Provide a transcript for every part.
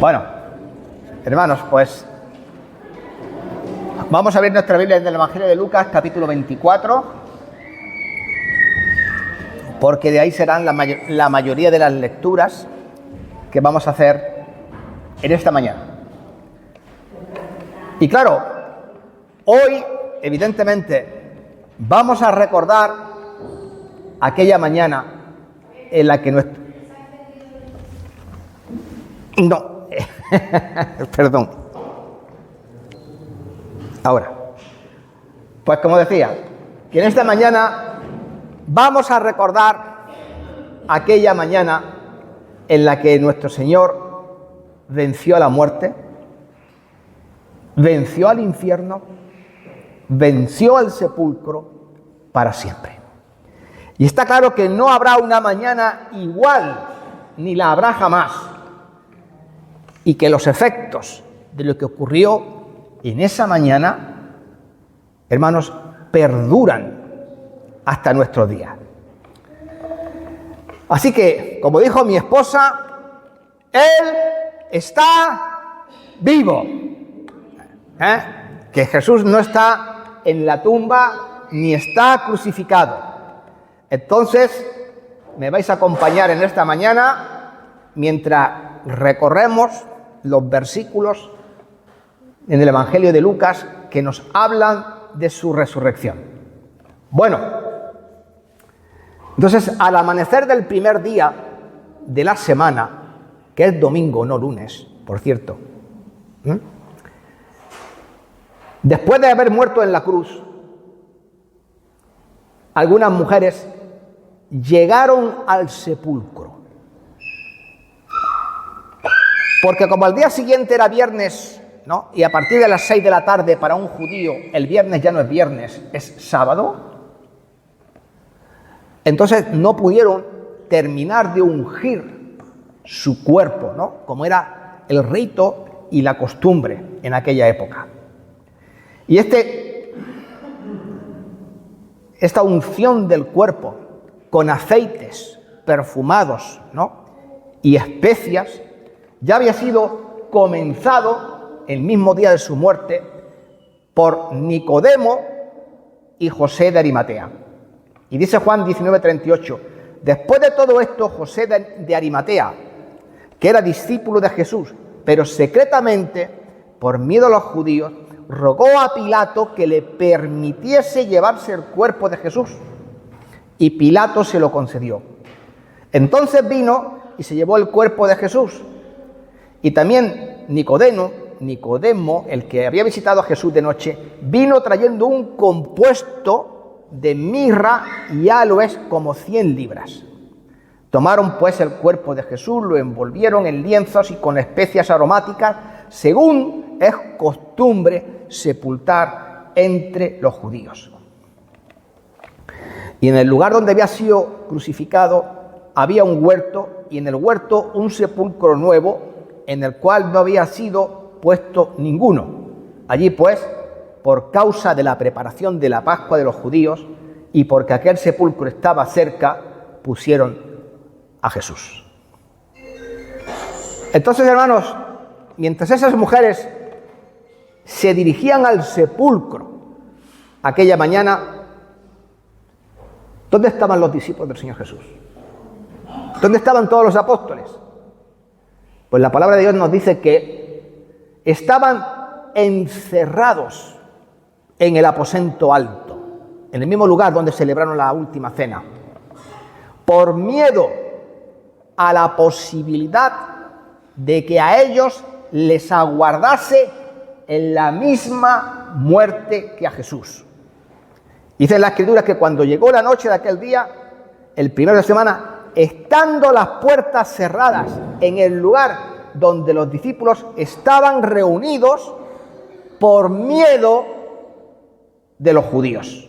Bueno, hermanos, pues vamos a abrir nuestra Biblia en el Evangelio de Lucas, capítulo 24, porque de ahí serán la mayoría de las lecturas que vamos a hacer en esta mañana. Y claro, hoy, evidentemente, vamos a recordar aquella mañana en la que nuestro... No, perdón. Ahora, pues como decía, que en esta mañana vamos a recordar aquella mañana en la que nuestro Señor venció a la muerte, venció al infierno, venció al sepulcro para siempre. Y está claro que no habrá una mañana igual, ni la habrá jamás, y que los efectos de lo que ocurrió en esa mañana, hermanos, perduran hasta nuestros días. Así que, como dijo mi esposa, Él está vivo. Que Jesús no está en la tumba ni está crucificado. Entonces, me vais a acompañar en esta mañana mientras recorremos los versículos en el Evangelio de Lucas que nos hablan de su resurrección. Bueno, entonces al amanecer del primer día de la semana, que es domingo, no lunes, por cierto, después de haber muerto en la cruz, algunas mujeres llegaron al sepulcro. Porque como al día siguiente era viernes, ¿no? Y a partir de las 6 de la tarde para un judío el viernes ya no es viernes, es sábado, entonces no pudieron terminar de ungir su cuerpo, ¿no? Como era el rito y la costumbre en aquella época. Y esta unción del cuerpo con aceites perfumados, ¿no? Y especias ya había sido comenzado el mismo día de su muerte por Nicodemo y José de Arimatea. Y dice Juan 19:38, después de todo esto, José de Arimatea, que era discípulo de Jesús, pero secretamente, por miedo a los judíos, rogó a Pilato que le permitiese llevarse el cuerpo de Jesús. Y Pilato se lo concedió. Entonces vino y se llevó el cuerpo de Jesús. Y también Nicodemo, el que había visitado a Jesús de noche, vino trayendo un compuesto de mirra y aloes como 100 libras. Tomaron pues el cuerpo de Jesús, lo envolvieron en lienzos y con especias aromáticas, según es costumbre sepultar entre los judíos. Y en el lugar donde había sido crucificado había un huerto, y en el huerto un sepulcro nuevo, en el cual no había sido puesto ninguno. Allí pues, por causa de la preparación de la Pascua de los judíos, y porque aquel sepulcro estaba cerca, pusieron a Jesús. Entonces, hermanos, mientras esas mujeres se dirigían al sepulcro aquella mañana, ¿dónde estaban los discípulos del Señor Jesús? ¿Dónde estaban todos los apóstoles? Pues la palabra de Dios nos dice que estaban encerrados en el aposento alto, en el mismo lugar donde celebraron la última cena, por miedo a la posibilidad de que a ellos les aguardase en la misma muerte que a Jesús. Dice en la Escritura que cuando llegó la noche de aquel día, el primero de semana, estando las puertas cerradas en el lugar donde los discípulos estaban reunidos por miedo de los judíos.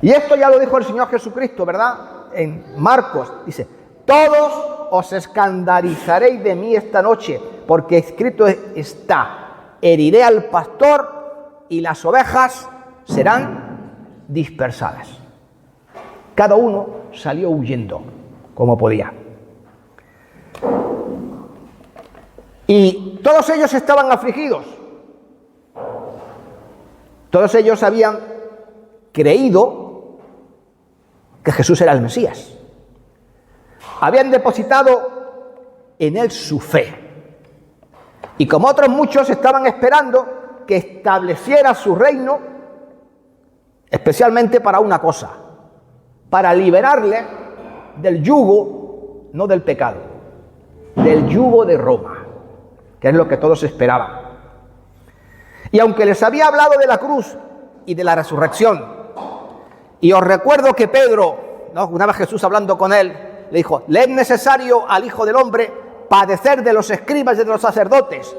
Y esto ya lo dijo el Señor Jesucristo, ¿verdad? En Marcos, dice, todos os escandalizaréis de mí esta noche, porque escrito está, heriré al pastor y las ovejas serán dispersadas. Cada uno salió huyendo como podía. Y todos ellos estaban afligidos. Todos ellos habían creído que Jesús era el Mesías. Habían depositado en él su fe. Y como otros muchos estaban esperando que estableciera su reino, especialmente para una cosa, para liberarle del yugo, no del pecado, del yugo de Roma, que es lo que todos esperaban. Y aunque les había hablado de la cruz y de la resurrección, y os recuerdo que Pedro, ¿no?, una vez Jesús hablando con él, le dijo: le es necesario al Hijo del Hombre padecer de los escribas y de los sacerdotes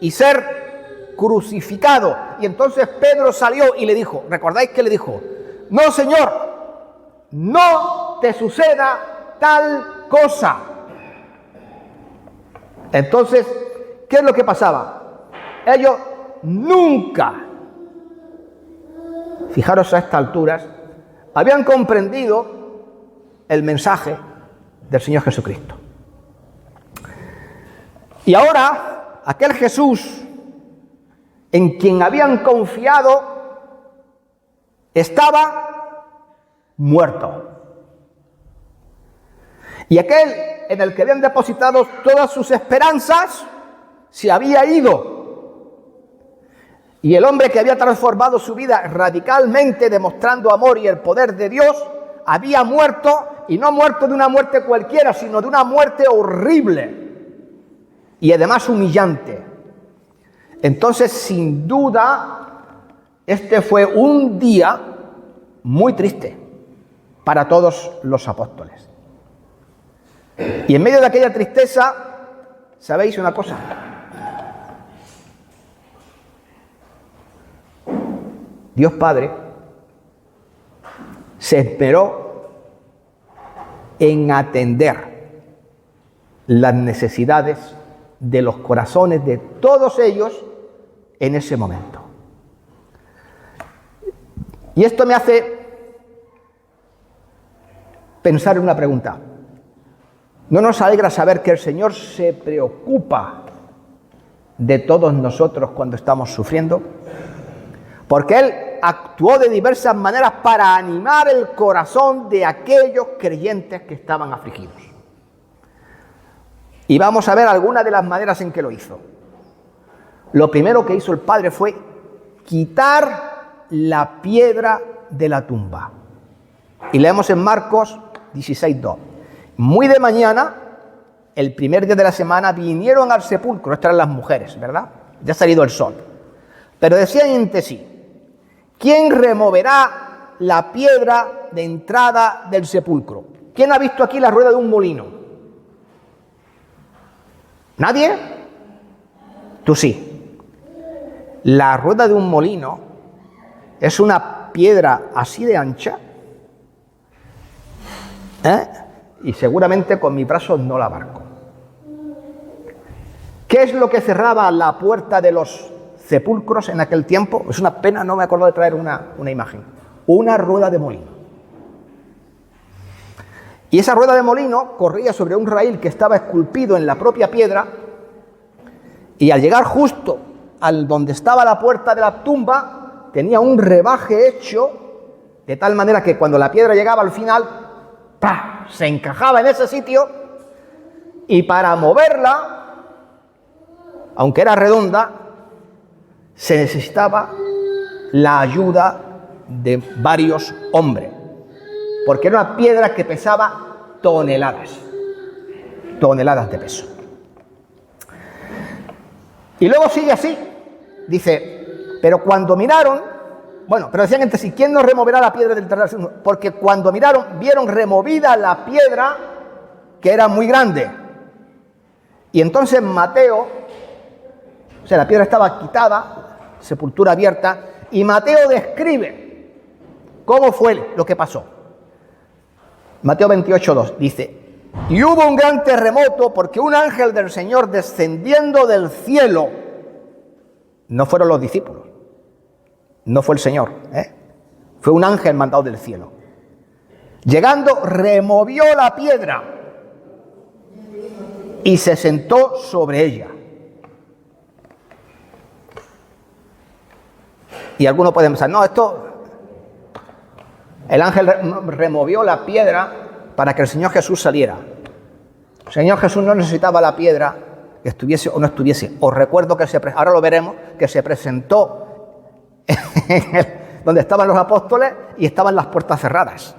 y ser crucificado. Y entonces Pedro salió y le dijo, ¿recordáis que le dijo? No, Señor, no te suceda tal cosa. Entonces, ¿qué es lo que pasaba? Ellos nunca, fijaros a estas alturas, habían comprendido el mensaje del Señor Jesucristo. Y ahora, aquel Jesús en quien habían confiado estaba muerto. Y aquel en el que habían depositado todas sus esperanzas se había ido. Y el hombre que había transformado su vida radicalmente, demostrando amor y el poder de Dios, había muerto, y no muerto de una muerte cualquiera, sino de una muerte horrible y además humillante. Entonces, sin duda, este fue un día muy triste para todos los apóstoles. Y en medio de aquella tristeza, ¿sabéis una cosa? Dios Padre se esmeró en atender las necesidades de los corazones de todos ellos en ese momento. Y esto me hace pensar en una pregunta. ¿No nos alegra saber que el Señor se preocupa de todos nosotros cuando estamos sufriendo? Porque Él actuó de diversas maneras para animar el corazón de aquellos creyentes que estaban afligidos. Y vamos a ver algunas de las maneras en que lo hizo. Lo primero que hizo el Padre fue quitar la piedra de la tumba. Y leemos en Marcos 16:2. Muy de mañana, el primer día de la semana, vinieron al sepulcro. Estas eran las mujeres, ¿verdad? Ya ha salido el sol. Pero decían entre sí: ¿quién removerá la piedra de entrada del sepulcro? ¿Quién ha visto aquí la rueda de un molino? ¿Nadie? Tú sí. La rueda de un molino es una piedra así de ancha, y seguramente con mis brazos no la abarco. ¿Qué es lo que cerraba la puerta de los sepulcros en aquel tiempo? Es una pena, no me acuerdo de traer una imagen. Una rueda de molino. Y esa rueda de molino corría sobre un raíl que estaba esculpido en la propia piedra, y al llegar justo al donde estaba la puerta de la tumba, tenía un rebaje hecho de tal manera que cuando la piedra llegaba al final, ¡pah!, se encajaba en ese sitio, y para moverla, aunque era redonda, se necesitaba la ayuda de varios hombres, porque era una piedra que pesaba toneladas de peso. Y luego sigue así, dice, pero cuando miraron, pero decían entre sí, ¿quién nos removerá la piedra del terreno? Porque cuando miraron, vieron removida la piedra, que era muy grande. Y entonces Mateo, la piedra estaba quitada, sepultura abierta, y Mateo describe cómo fue lo que pasó. Mateo 28:2 dice: y hubo un gran terremoto porque un ángel del Señor descendiendo del cielo, no fueron los discípulos, no fue el Señor, fue un ángel mandado del cielo, llegando removió la piedra y se sentó sobre ella. Y algunos pueden pensar, no, el ángel removió la piedra para que el Señor Jesús saliera. El Señor Jesús no necesitaba la piedra, que estuviese o no estuviese. Os recuerdo que ahora lo veremos, que se presentó donde estaban los apóstoles y estaban las puertas cerradas.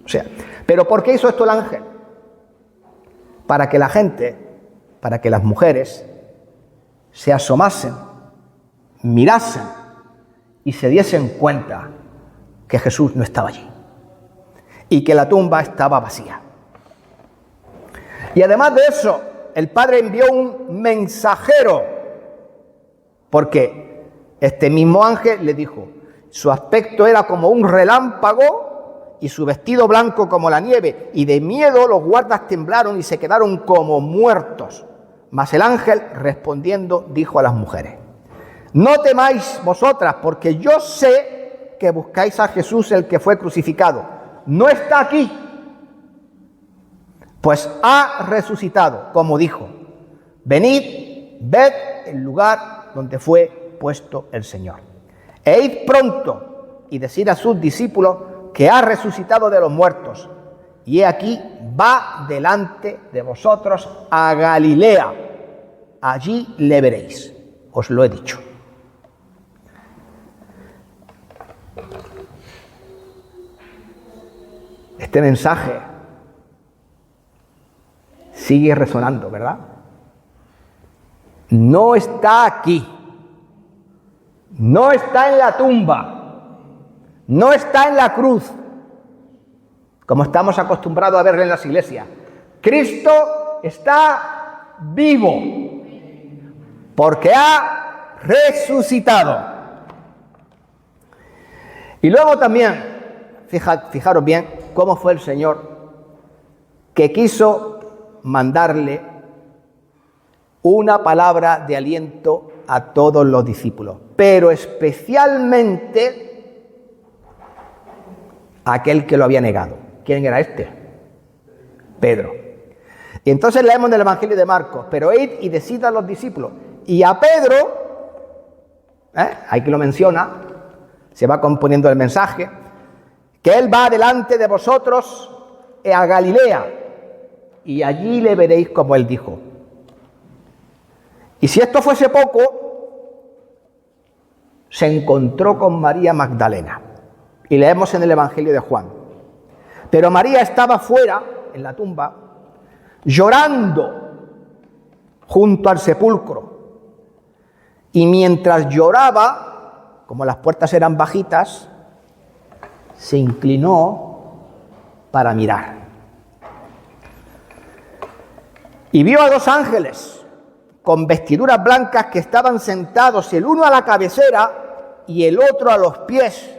O sea, ¿pero por qué hizo esto el ángel? Para que la gente, para que las mujeres se asomasen, mirasen y se diesen cuenta que Jesús no estaba allí y que la tumba estaba vacía. Y además de eso, el Padre envió un mensajero, porque este mismo ángel le dijo, su aspecto era como un relámpago y su vestido blanco como la nieve, y de miedo los guardas temblaron y se quedaron como muertos. Mas el ángel, respondiendo, dijo a las mujeres, no temáis vosotras, porque yo sé que buscáis a Jesús, el que fue crucificado. No está aquí, pues ha resucitado, como dijo. Venid, ved el lugar donde fue puesto el Señor. E id pronto y decid a sus discípulos que ha resucitado de los muertos. Y he aquí, va delante de vosotros a Galilea. Allí le veréis. Os lo he dicho. Este mensaje sigue resonando, ¿verdad? No está aquí. No está en la tumba. No está en la cruz, como estamos acostumbrados a verlo en las iglesias. Cristo está vivo, porque ha resucitado. Y luego también, fijaros bien cómo fue el Señor que quiso mandarle una palabra de aliento a todos los discípulos, pero especialmente a aquel que lo había negado. ¿Quién era este? Pedro. Y entonces leemos en el Evangelio de Marcos, pero id y decid a los discípulos. Y a Pedro, ahí que lo menciona, se va componiendo el mensaje, que él va delante de vosotros a Galilea, y allí le veréis como él dijo. Y si esto fuese poco, se encontró con María Magdalena. Y leemos en el Evangelio de Juan. Pero María estaba fuera, en la tumba, llorando junto al sepulcro. Y mientras lloraba, como las puertas eran bajitas, se inclinó para mirar. Y vio a dos ángeles con vestiduras blancas que estaban sentados, el uno a la cabecera y el otro a los pies,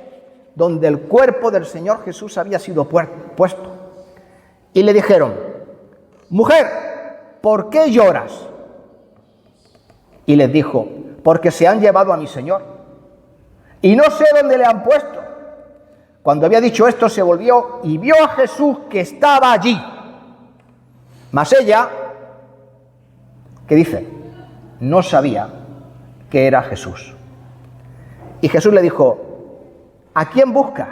donde el cuerpo del Señor Jesús había sido puesto. Y le dijeron, mujer, ¿por qué lloras? Y les dijo, porque se han llevado a mi Señor, y no sé dónde le han puesto. Cuando había dicho esto, se volvió y vio a Jesús que estaba allí. Mas ella, ¿qué dice? No sabía que era Jesús. Y Jesús le dijo, ¿a quién buscas?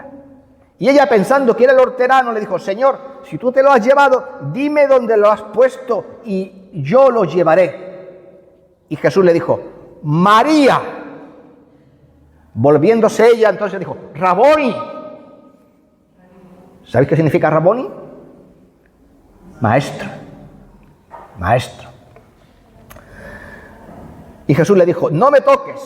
Y ella, pensando que era el hortelano, le dijo, Señor, si tú te lo has llevado, dime dónde lo has puesto y yo lo llevaré. Y Jesús le dijo, María. Volviéndose ella, entonces dijo, Raboni. ¿Sabéis qué significa Raboni? Maestro. Maestro. Y Jesús le dijo, no me toques,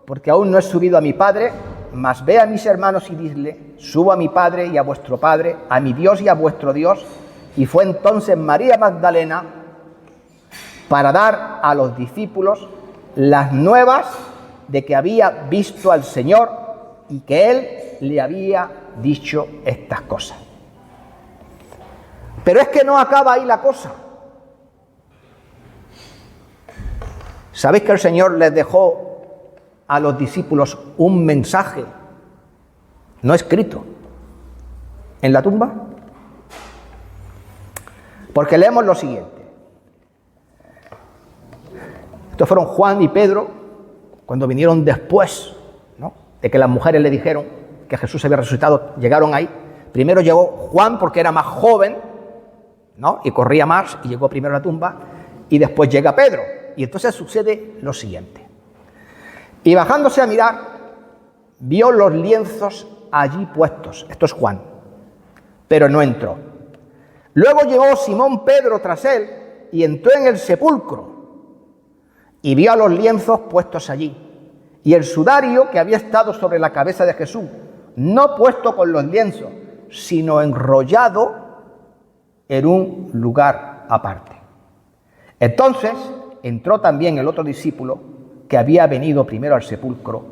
porque aún no he subido a mi Padre, mas ve a mis hermanos y dile, subo a mi Padre y a vuestro Padre, a mi Dios y a vuestro Dios. Y fue entonces María Magdalena para dar a los discípulos las nuevas de que había visto al Señor y que Él le había dicho estas cosas. Pero es que no acaba ahí la cosa. ¿Sabéis que el Señor les dejó a los discípulos un mensaje no escrito en la tumba? Porque leemos lo siguiente. Estos fueron Juan y Pedro cuando vinieron después de que las mujeres le dijeron que Jesús había resucitado, llegaron ahí. Primero llegó Juan porque era más joven, ¿no? Y corría más y llegó primero a la tumba, y después llega Pedro. Y entonces sucede lo siguiente. Y bajándose a mirar, vio los lienzos allí puestos. Esto es Juan, pero no entró. Luego llegó Simón Pedro tras él y entró en el sepulcro y vio a los lienzos puestos allí y el sudario que había estado sobre la cabeza de Jesús, no puesto con los lienzos, sino enrollado en un lugar aparte. Entonces entró también el otro discípulo que había venido primero al sepulcro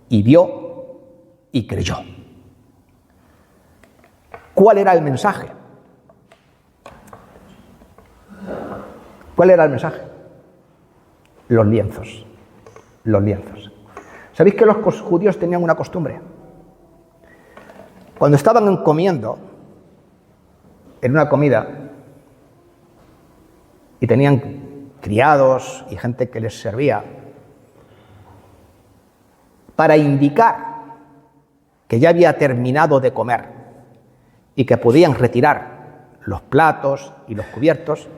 y vio y creyó. ¿Cuál era el mensaje? ¿Cuál era el mensaje? Los lienzos. Los lienzos. ¿Sabéis que los judíos tenían una costumbre? Cuando estaban comiendo en una comida y tenían criados y gente que les servía, para indicar que ya había terminado de comer y que podían retirar los platos y los cubiertos,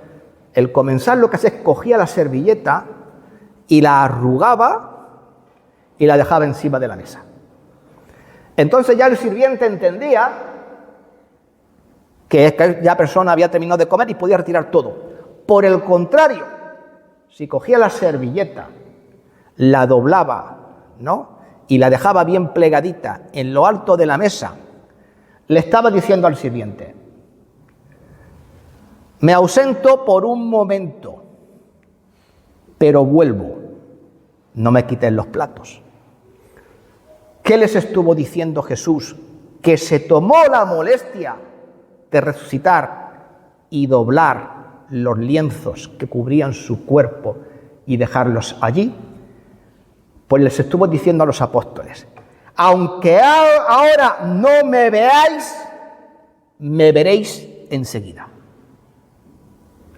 el comensal lo que hacía es cogía la servilleta y la arrugaba y la dejaba encima de la mesa. Entonces ya el sirviente entendía que ya persona había terminado de comer y podía retirar todo. Por el contrario, si cogía la servilleta, la doblaba, ¿no?, y la dejaba bien plegadita en lo alto de la mesa, le estaba diciendo al sirviente: me ausento por un momento, pero vuelvo, no me quiten los platos. ¿Qué les estuvo diciendo Jesús? Que se tomó la molestia de resucitar y doblar los lienzos que cubrían su cuerpo y dejarlos allí. Pues les estuvo diciendo a los apóstoles: aunque ahora no me veáis, me veréis enseguida.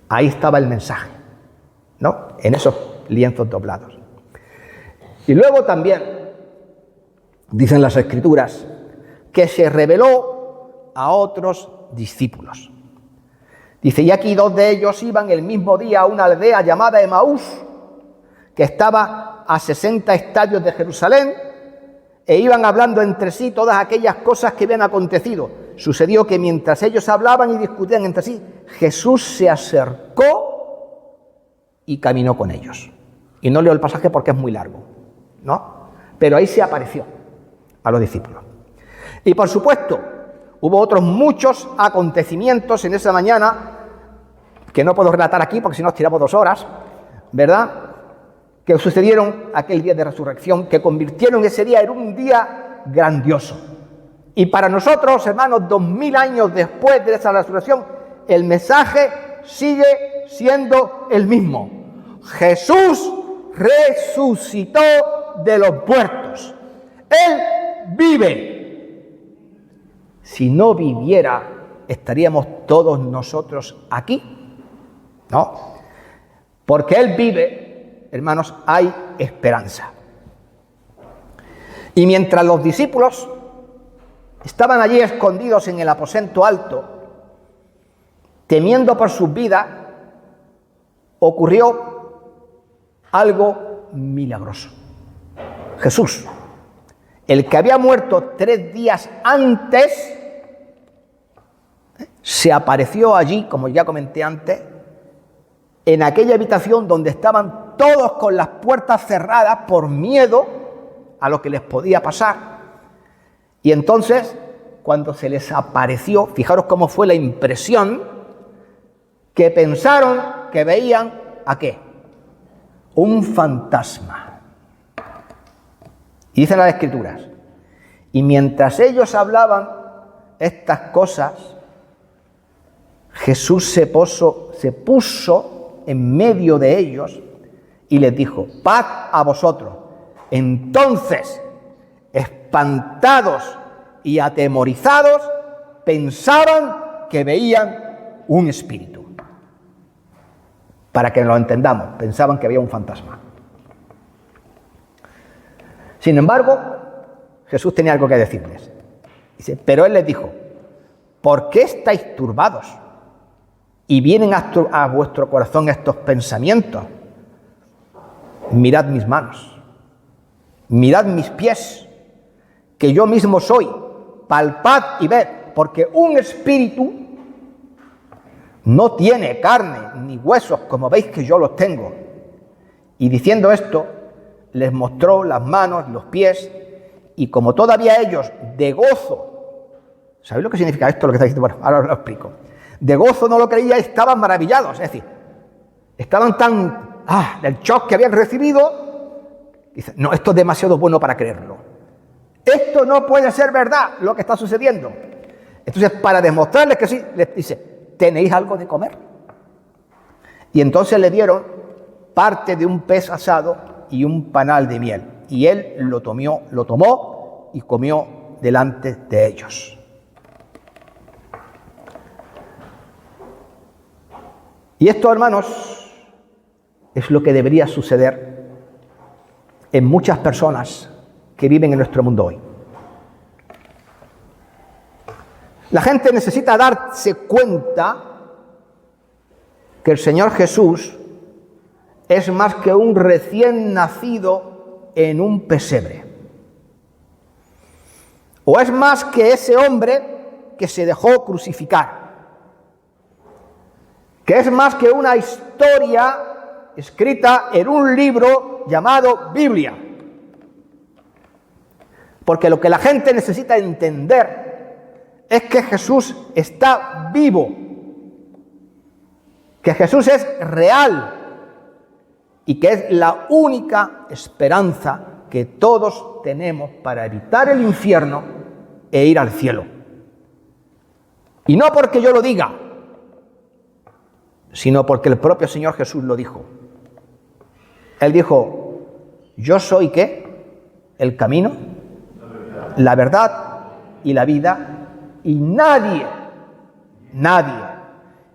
Ahí estaba el mensaje, ¿no?, en esos lienzos doblados. Y luego también dicen las Escrituras que se reveló a otros discípulos. Dice: y aquí 2 de ellos iban el mismo día a una aldea llamada Emaús, que estaba a 60 estadios de Jerusalén, e iban hablando entre sí todas aquellas cosas que habían acontecido. Sucedió que mientras ellos hablaban y discutían entre sí, Jesús se acercó y caminó con ellos. Y no leo el pasaje porque es muy largo, ¿no? Pero ahí se apareció a los discípulos. Y por supuesto, hubo otros muchos acontecimientos en esa mañana que no puedo relatar aquí porque si no nos tiramos 2 horas, ¿verdad?, que sucedieron aquel día de resurrección, que convirtieron ese día en un día grandioso. Y para nosotros, hermanos, 2000 años después de esa resurrección, el mensaje sigue siendo el mismo. Jesús resucitó de los muertos. Él vive. Si no viviera, ¿estaríamos todos nosotros aquí? No. Porque Él vive, hermanos, hay esperanza. Y mientras los discípulos estaban allí escondidos en el aposento alto, temiendo por sus vidas, ocurrió algo milagroso. Jesús, el que había muerto 3 días antes, se apareció allí, como ya comenté antes, en aquella habitación donde estaban todos con las puertas cerradas por miedo a lo que les podía pasar. Y entonces, cuando se les apareció, fijaros cómo fue la impresión, que pensaron que veían ¿a qué? Un fantasma. Y dicen las Escrituras: y mientras ellos hablaban estas cosas, Jesús se puso en medio de ellos y les dijo: paz a vosotros. Entonces, espantados y atemorizados, pensaban que veían un espíritu. Para que lo entendamos, pensaban que había un fantasma. Sin embargo, Jesús tenía algo que decirles. Dice, pero él les dijo, ¿por qué estáis turbados? Y vienen a vuestro corazón estos pensamientos. Mirad mis manos, mirad mis pies, que yo mismo soy, palpad y ved, porque un espíritu no tiene carne ni huesos, como veis que yo los tengo. Y diciendo esto, les mostró las manos, los pies, y como todavía ellos de gozo, ¿sabéis lo que significa esto, lo que está diciendo? Bueno, ahora os lo explico. De gozo no lo creía, estaban maravillados, es decir, estaban tan del shock que habían recibido, dice, no, esto es demasiado bueno para creerlo. Esto no puede ser verdad, lo que está sucediendo. Entonces, para demostrarles que sí, les dice, ¿tenéis algo de comer? Y entonces le dieron parte de un pez asado y un panal de miel. Y él lo tomó y comió delante de ellos. Y esto, hermanos, es lo que debería suceder en muchas personas que viven en nuestro mundo hoy. La gente necesita darse cuenta que el Señor Jesús es más que un recién nacido en un pesebre. O es más que ese hombre que se dejó crucificar. Que es más que una historia escrita en un libro llamado Biblia. Porque lo que la gente necesita entender es que Jesús está vivo, que Jesús es real y que es la única esperanza que todos tenemos para evitar el infierno e ir al cielo. Y no porque yo lo diga, sino porque el propio Señor Jesús lo dijo. Él dijo, yo soy ¿qué? El camino, la verdad y la vida, y nadie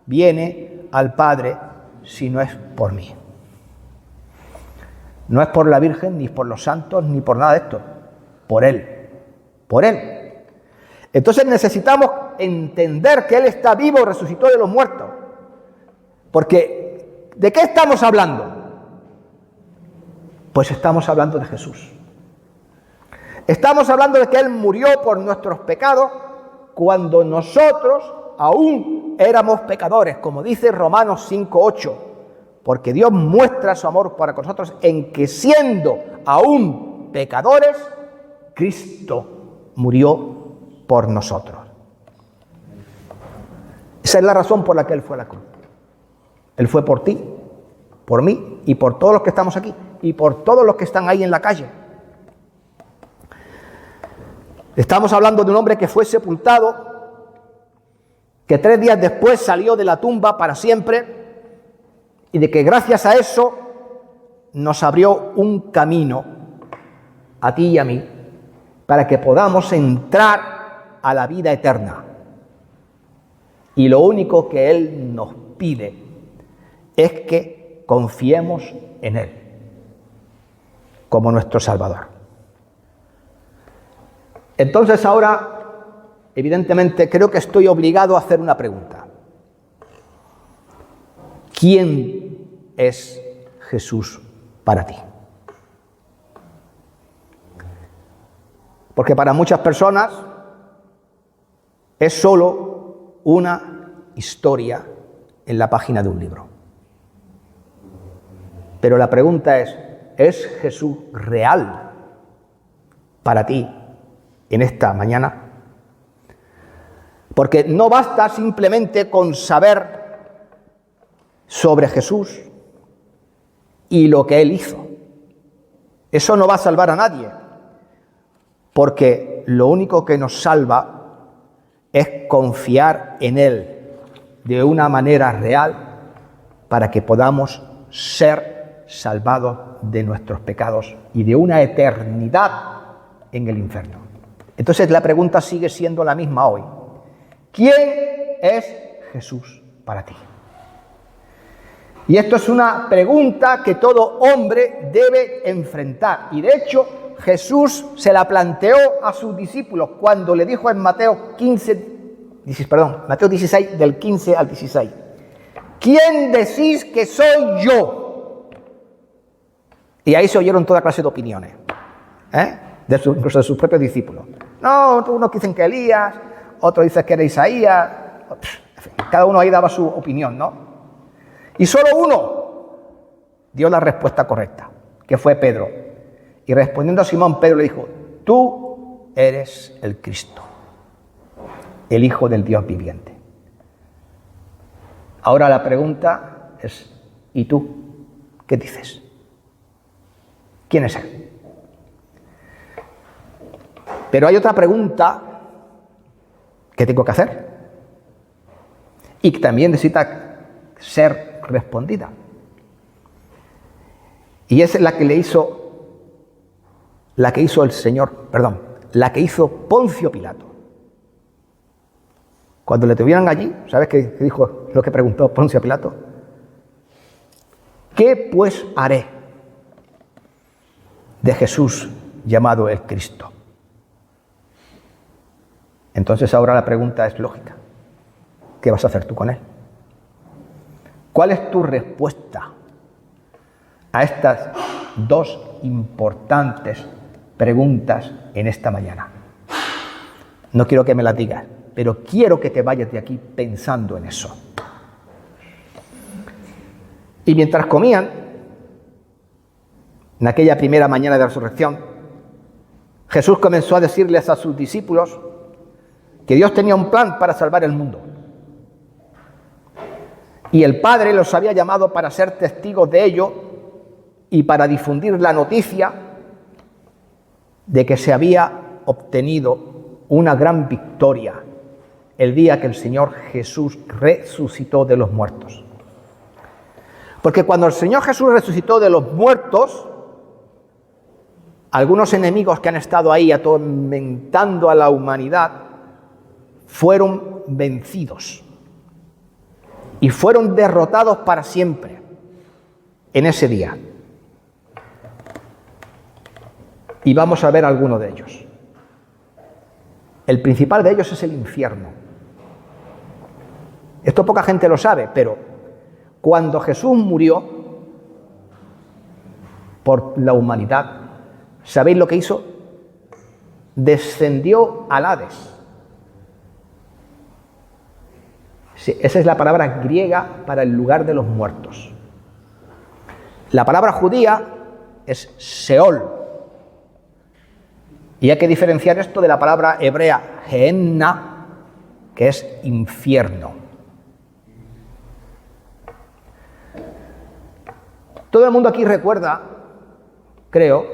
viene al Padre si no es por mí. No es por la Virgen, ni por los santos, ni por nada de esto, por Él. Entonces necesitamos entender que Él está vivo, resucitó de los muertos. Porque, ¿de qué estamos hablando? Pues estamos hablando de Jesús. Estamos hablando de que Él murió por nuestros pecados cuando nosotros aún éramos pecadores, como dice Romanos 5:8, porque Dios muestra su amor para con nosotros en que siendo aún pecadores, Cristo murió por nosotros. Esa es la razón por la que Él fue a la cruz. Él fue por ti, por mí y por todos los que estamos aquí y por todos los que están ahí en la calle. Estamos hablando de un hombre que fue sepultado, que 3 días después salió de la tumba para siempre y de que gracias a eso nos abrió un camino a ti y a mí para que podamos entrar a la vida eterna. Y lo único que Él nos pide es que confiemos en Él como nuestro Salvador. Entonces ahora, evidentemente, creo que estoy obligado a hacer una pregunta. ¿Quién es Jesús para ti? Porque para muchas personas es solo una historia en la página de un libro. Pero la pregunta ¿es Jesús real para ti en esta mañana? Porque no basta simplemente con saber sobre Jesús y lo que Él hizo. Eso no va a salvar a nadie, porque lo único que nos salva es confiar en Él de una manera real para que podamos ser salvados de nuestros pecados y de una eternidad en el infierno. Entonces la pregunta sigue siendo la misma hoy. ¿Quién es Jesús para ti? Y esto es una pregunta que todo hombre debe enfrentar. Y de hecho, Jesús se la planteó a sus discípulos cuando le dijo en Mateo 16, del 15 al 16. ¿Quién decís que soy yo? Y ahí se oyeron toda clase de opiniones, incluso de sus propios discípulos. No, unos dicen que Elías, otros dicen que era Isaías. En fin, cada uno ahí daba su opinión, ¿no? Y solo uno dio la respuesta correcta, que fue Pedro. Y respondiendo a Simón, Pedro le dijo: tú eres el Cristo, el Hijo del Dios viviente. Ahora la pregunta es: ¿y tú qué dices? ¿Quién es Él? Pero hay otra pregunta que tengo que hacer y que también necesita ser respondida. Y es la que hizo Poncio Pilato. Cuando le tuvieron allí, ¿sabes qué dijo lo que preguntó Poncio Pilato? ¿Qué pues haré de Jesús llamado el Cristo? Entonces ahora la pregunta es lógica. ¿Qué vas a hacer tú con él? ¿Cuál es tu respuesta a estas dos importantes preguntas en esta mañana? No quiero que me las digas, pero quiero que te vayas de aquí pensando en eso. Y mientras comían, en aquella primera mañana de resurrección, Jesús comenzó a decirles a sus discípulos que Dios tenía un plan para salvar el mundo. Y el Padre los había llamado para ser testigos de ello y para difundir la noticia de que se había obtenido una gran victoria el día que el Señor Jesús resucitó de los muertos. Porque cuando el Señor Jesús resucitó de los muertos, algunos enemigos que han estado ahí atormentando a la humanidad fueron vencidos y fueron derrotados para siempre en ese día. Y vamos a ver algunos de ellos. El principal de ellos es el infierno. Esto poca gente lo sabe, pero cuando Jesús murió por la humanidad, ¿sabéis lo que hizo? Descendió al Hades. Sí, esa es la palabra griega para el lugar de los muertos. La palabra judía es Sheol. Y hay que diferenciar esto de la palabra hebrea Gehenna, que es infierno. Todo el mundo aquí recuerda, creo,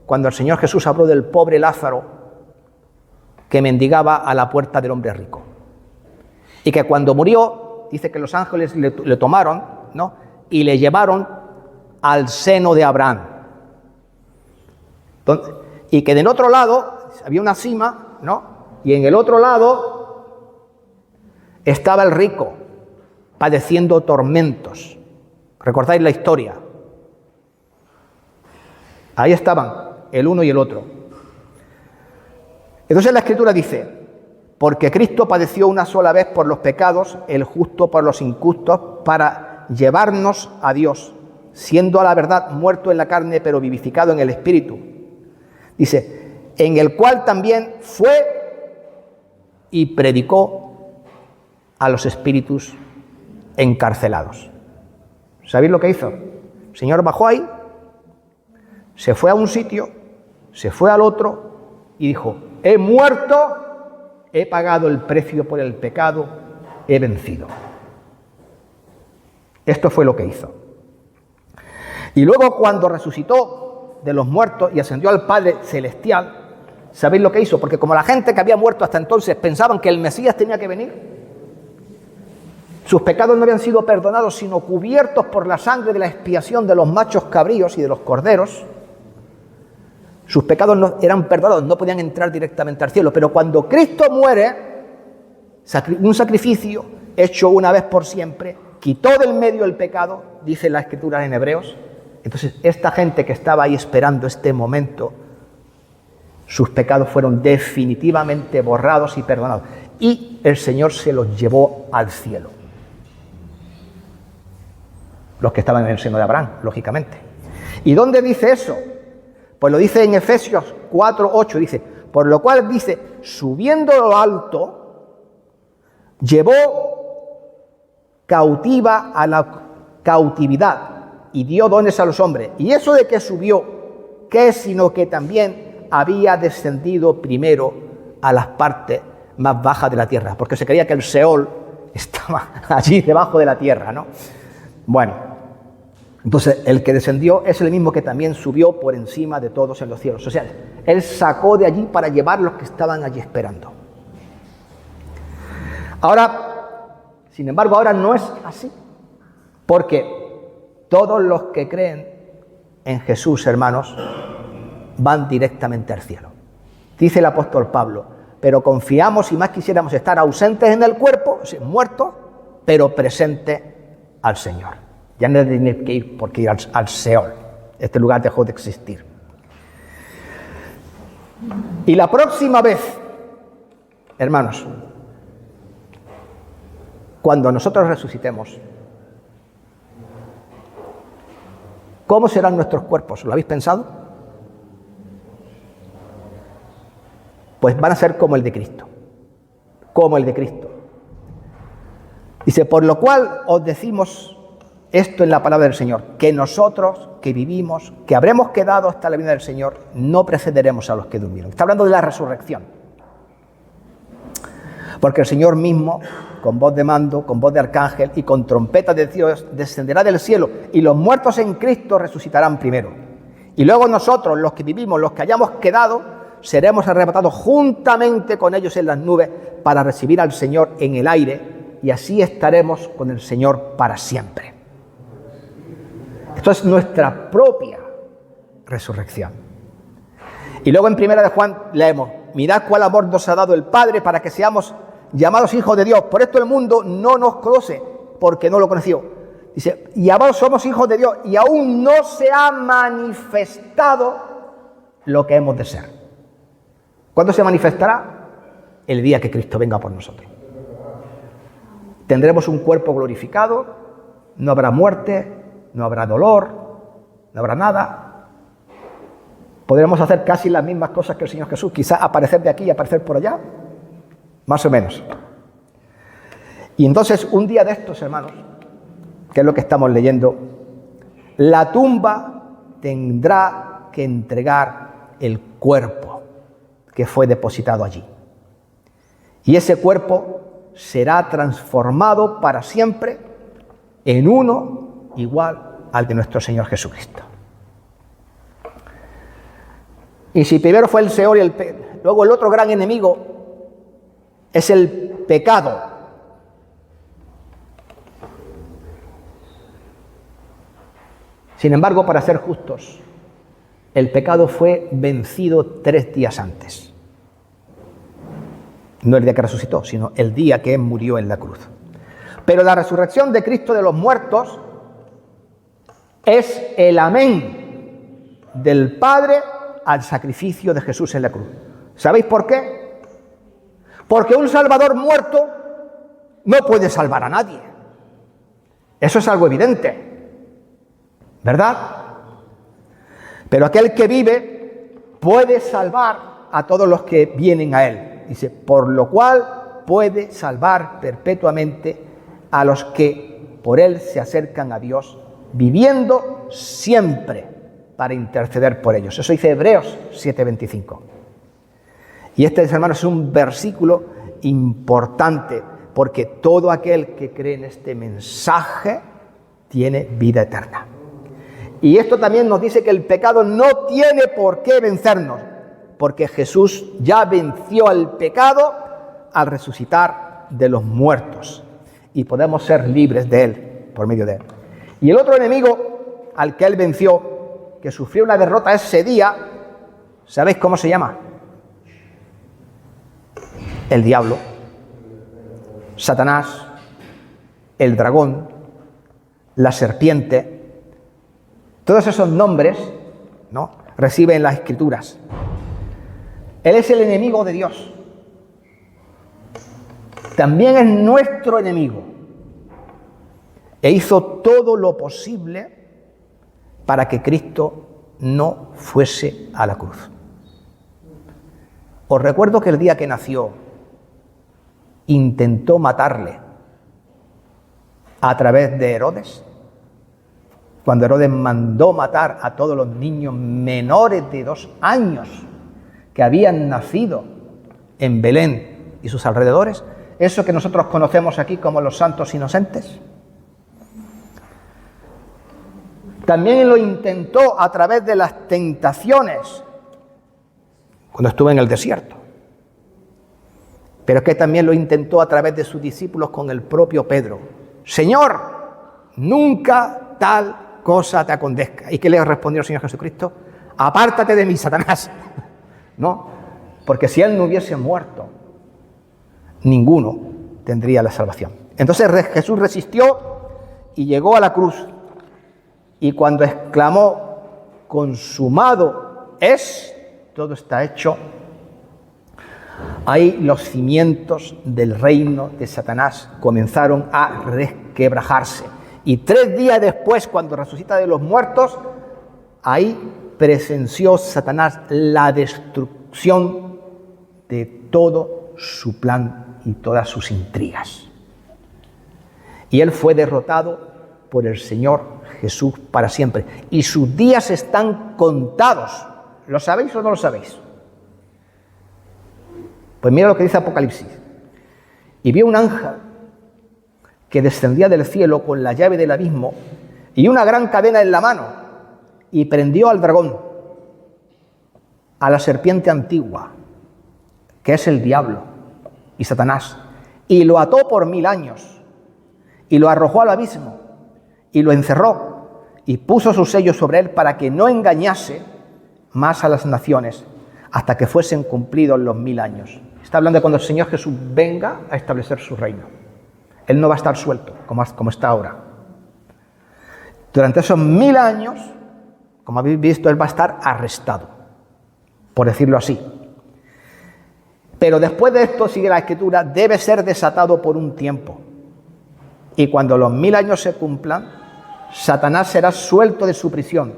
cuando el Señor Jesús habló del pobre Lázaro que mendigaba a la puerta del hombre rico. Y que cuando murió, dice que los ángeles le tomaron, ¿no?, y le llevaron al seno de Abraham. Entonces, y que del otro lado había una cima, ¿no?, y en el otro lado estaba el rico padeciendo tormentos. ¿Recordáis la historia? Ahí estaban el uno y el otro. Entonces la Escritura dice: porque Cristo padeció una sola vez por los pecados, el justo por los injustos, para llevarnos a Dios, siendo a la verdad muerto en la carne, pero vivificado en el Espíritu. Dice: en el cual también fue y predicó a los espíritus encarcelados. ¿Sabéis lo que hizo? El Señor bajó ahí, se fue a un sitio, se fue al otro y dijo: he muerto, he pagado el precio por el pecado, he vencido. Esto fue lo que hizo. Y luego, cuando resucitó de los muertos y ascendió al Padre Celestial, ¿sabéis lo que hizo? Porque como la gente que había muerto hasta entonces pensaban que el Mesías tenía que venir, sus pecados no habían sido perdonados, sino cubiertos por la sangre de la expiación de los machos cabríos y de los corderos. Sus pecados no eran perdonados, no podían entrar directamente al cielo. Pero cuando Cristo muere, un sacrificio hecho una vez por siempre, quitó del medio el pecado, dice la Escritura en Hebreos. Entonces, esta gente que estaba ahí esperando este momento, sus pecados fueron definitivamente borrados y perdonados. Y el Señor se los llevó al cielo. Los que estaban en el seno de Abraham, lógicamente. ¿Y dónde dice eso? Pues lo dice en Efesios 4:8, dice, por lo cual dice, subiendo a lo alto, llevó cautiva a la cautividad y dio dones a los hombres. Y eso de que subió, ¿qué es? Sino que también había descendido primero a las partes más bajas de la tierra, porque se creía que el Seol estaba allí debajo de la tierra, ¿no? Bueno, entonces el que descendió es el mismo que también subió por encima de todos en los cielos. O sea, él sacó de allí para llevar los que estaban allí esperando. Ahora, sin embargo, ahora no es así, porque todos los que creen en Jesús, hermanos, van directamente al cielo. Dice el apóstol Pablo, pero confiamos y más quisiéramos estar ausentes en el cuerpo, muertos, pero presentes al Señor. Ya no tiene que ir porque ir al Seol. Este lugar dejó de existir. Y la próxima vez, hermanos, cuando nosotros resucitemos, ¿cómo serán nuestros cuerpos? ¿Lo habéis pensado? Pues van a ser como el de Cristo. Como el de Cristo. Dice, por lo cual os decimos esto en la palabra del Señor, que nosotros que vivimos, que habremos quedado hasta la venida del Señor, no precederemos a los que durmieron. Está hablando de la resurrección. Porque el Señor mismo, con voz de mando, con voz de arcángel y con trompeta de Dios, descenderá del cielo y los muertos en Cristo resucitarán primero. Y luego nosotros, los que vivimos, los que hayamos quedado, seremos arrebatados juntamente con ellos en las nubes para recibir al Señor en el aire y así estaremos con el Señor para siempre. Esto es nuestra propia resurrección. Y luego en 1 de Juan leemos, mirad cuál amor nos ha dado el Padre para que seamos llamados hijos de Dios. Por esto el mundo no nos conoce porque no lo conoció. Dice, y ahora somos hijos de Dios y aún no se ha manifestado lo que hemos de ser. ¿Cuándo se manifestará? El día que Cristo venga por nosotros. Tendremos un cuerpo glorificado, no habrá muerte, no habrá dolor, no habrá nada. Podremos hacer casi las mismas cosas que el Señor Jesús, quizás aparecer de aquí y aparecer por allá, más o menos. Y entonces, un día de estos, hermanos, que es lo que estamos leyendo, la tumba tendrá que entregar el cuerpo que fue depositado allí. Y ese cuerpo será transformado para siempre en uno igual al de nuestro Señor Jesucristo. Y si primero fue el Seol y luego el otro gran enemigo es el pecado. Sin embargo, para ser justos, el pecado fue vencido 3 días antes. No el día que resucitó, sino el día que murió en la cruz. Pero la resurrección de Cristo de los muertos es el amén del Padre al sacrificio de Jesús en la cruz. ¿Sabéis por qué? Porque un Salvador muerto no puede salvar a nadie. Eso es algo evidente, ¿verdad? Pero aquel que vive puede salvar a todos los que vienen a él. Dice, por lo cual puede salvar perpetuamente a los que por él se acercan a Dios, viviendo siempre para interceder por ellos. Eso dice Hebreos 7:25. Y este, hermanos, es un versículo importante, porque todo aquel que cree en este mensaje tiene vida eterna. Y esto también nos dice que el pecado no tiene por qué vencernos, porque Jesús ya venció al pecado al resucitar de los muertos y podemos ser libres de él por medio de él. Y el otro enemigo al que él venció, que sufrió una derrota ese día, ¿sabéis cómo se llama? El diablo, Satanás, el dragón, la serpiente. Todos esos nombres, ¿no?, reciben las Escrituras. Él es el enemigo de Dios. También es nuestro enemigo. E hizo todo lo posible para que Cristo no fuese a la cruz. Os recuerdo que el día que nació intentó matarle a través de Herodes. Cuando Herodes mandó matar a todos los niños menores de 2 años que habían nacido en Belén y sus alrededores, eso que nosotros conocemos aquí como los santos inocentes. También lo intentó a través de las tentaciones cuando estuvo en el desierto. Pero es que también lo intentó a través de sus discípulos con el propio Pedro. Señor, nunca tal cosa te acontezca. ¿Y qué le respondió el Señor Jesucristo? Apártate de mí, Satanás. No, porque si él no hubiese muerto, ninguno tendría la salvación. Entonces Jesús resistió y llegó a la cruz. Y cuando exclamó, consumado es, todo está hecho, ahí los cimientos del reino de Satanás comenzaron a resquebrajarse. Y 3 días después, cuando resucita de los muertos, ahí presenció Satanás la destrucción de todo su plan y todas sus intrigas. Y él fue derrotado por el Señor Jesús para siempre. Y sus días están contados. ¿Lo sabéis o no lo sabéis? Pues mira lo que dice Apocalipsis. Y vio un ángel que descendía del cielo con la llave del abismo y una gran cadena en la mano, y prendió al dragón, a la serpiente antigua, que es el diablo y Satanás, y lo ató por 1000 años, y lo arrojó al abismo, y lo encerró, y puso sus sellos sobre él para que no engañase más a las naciones, hasta que fuesen cumplidos los 1000 años. Está hablando de cuando el Señor Jesús venga a establecer su reino. Él no va a estar suelto, como está ahora. Durante esos 1000 años, como habéis visto, él va a estar arrestado, por decirlo así. Pero después de esto, sigue la Escritura, debe ser desatado por un tiempo. Y cuando los 1000 años se cumplan, Satanás será suelto de su prisión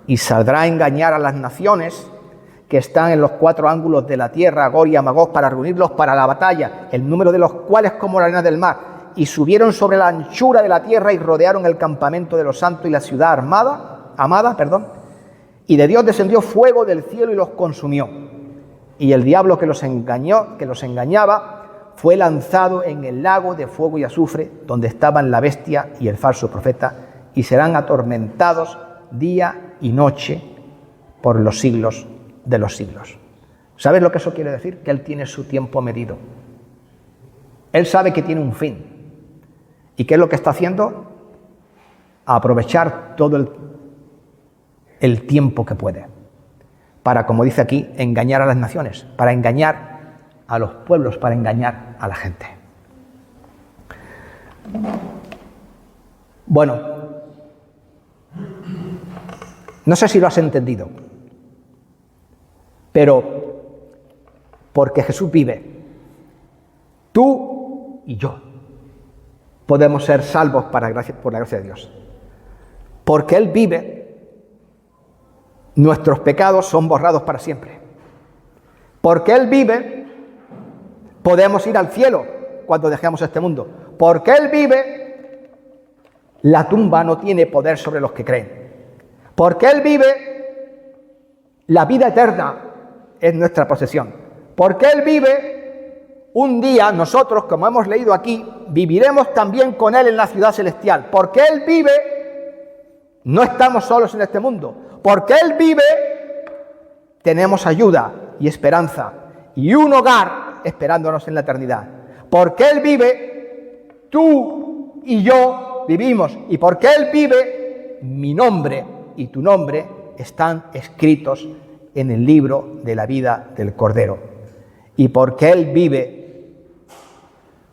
y saldrá a engañar a las naciones que están en los 4 ángulos de la tierra, a Gog y a Magog, para reunirlos para la batalla, el número de los cuales como la arena del mar. Y subieron sobre la anchura de la tierra y rodearon el campamento de los santos y la ciudad amada, y de Dios descendió fuego del cielo y los consumió. Y el diablo que los engañaba, fue lanzado en el lago de fuego y azufre, donde estaban la bestia y el falso profeta, y serán atormentados día y noche por los siglos de los siglos. ¿Sabes lo que eso quiere decir? Que él tiene su tiempo medido. Él sabe que tiene un fin. ¿Y qué es lo que está haciendo? Aprovechar todo el tiempo que puede para, como dice aquí, engañar a las naciones, para engañar a los pueblos, para engañar a la gente. Bueno, no sé si lo has entendido, pero porque Jesús vive, tú y yo podemos ser salvos por la gracia de Dios. Porque Él vive, nuestros pecados son borrados para siempre. Porque Él vive, podemos ir al cielo cuando dejemos este mundo. Porque Él vive, la tumba no tiene poder sobre los que creen. Porque Él vive, la vida eterna es nuestra posesión. Porque Él vive, un día nosotros, como hemos leído aquí, viviremos también con Él en la ciudad celestial. Porque Él vive, no estamos solos en este mundo. Porque Él vive, tenemos ayuda y esperanza y un hogar esperándonos en la eternidad. Porque Él vive, tú y yo vivimos. Y porque Él vive, mi nombre y tu nombre están escritos en el libro de la vida del Cordero. Y porque Él vive,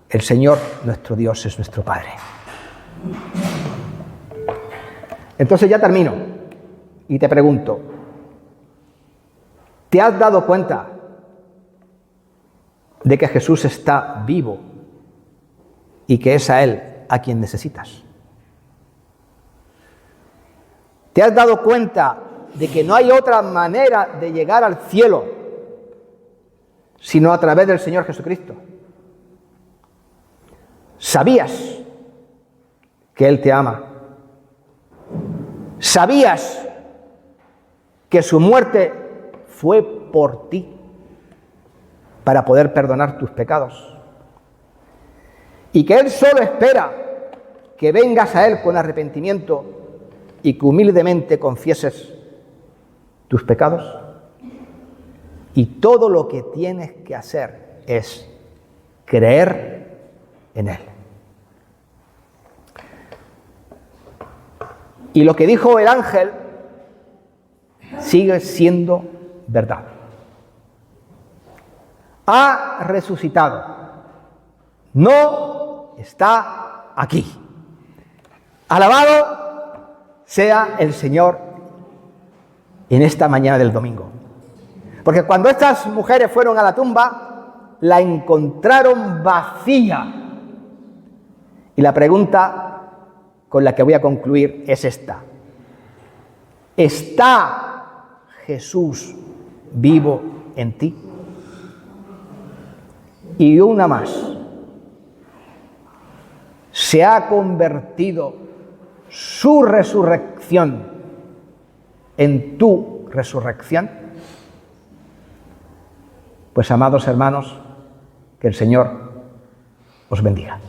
el Señor, nuestro Dios, es nuestro Padre. Entonces ya termino y te pregunto, ¿te has dado cuenta de que Jesús está vivo y que es a Él a quien necesitas. ¿Te has dado cuenta de que no hay otra manera de llegar al cielo sino a través del Señor Jesucristo? ¿Sabías que Él te ama? ¿Sabías que su muerte fue por ti para poder perdonar tus pecados? Y que Él solo espera que vengas a Él con arrepentimiento y que humildemente confieses tus pecados. Y todo lo que tienes que hacer es creer en Él. Y lo que dijo el ángel sigue siendo verdad. Ha resucitado. No está aquí. Alabado sea el Señor en esta mañana del domingo. Porque cuando estas mujeres fueron a la tumba, la encontraron vacía. Y la pregunta con la que voy a concluir es esta: ¿está Jesús vivo en ti? Y una más: ¿se ha convertido su resurrección en tu resurrección? Pues, amados hermanos, que el Señor os bendiga.